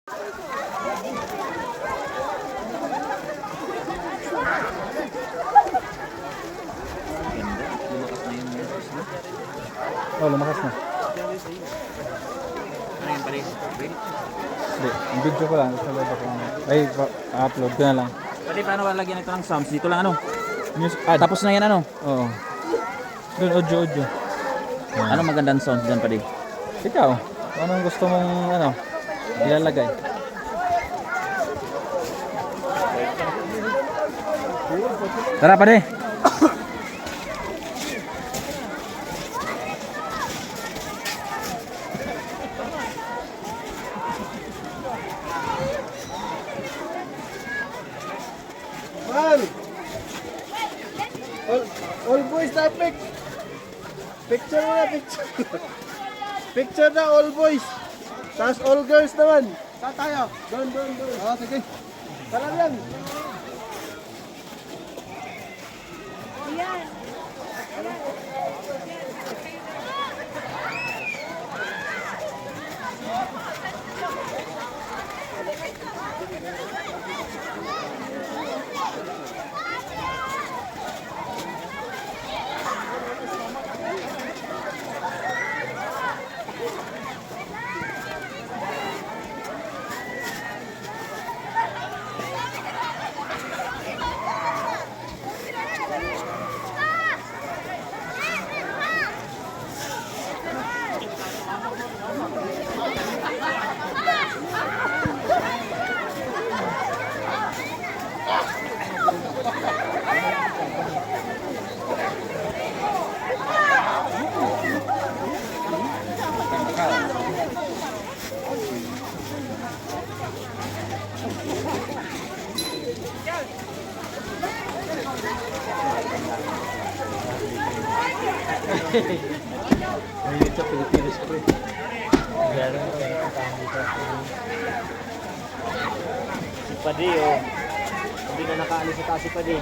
Oh, lumakas na. Ano yan pala? Hindi, ang video ko lang. Sa loob ako. Ay, upload ko na lang. Pwede paano lalagyan ito ng sounds? Dito lang ano? News ad. Tapos na yan ano? Oo. Doon, audio. Ano magandang sounds dyan pwede? Ikaw, anong gusto mong ano, ilalagay? Tara pwede! Man! All boys topic! Picture mo na, picture. Picture na all boys. Tapos all girls naman. Saan tayo? Doon. Oo, sige. Tala lang. Ay, ito, Pilipinas ko eh. Gano'n ko yung katang dito. Si Padi oh. Hindi na nakaalis sa taas si Padi.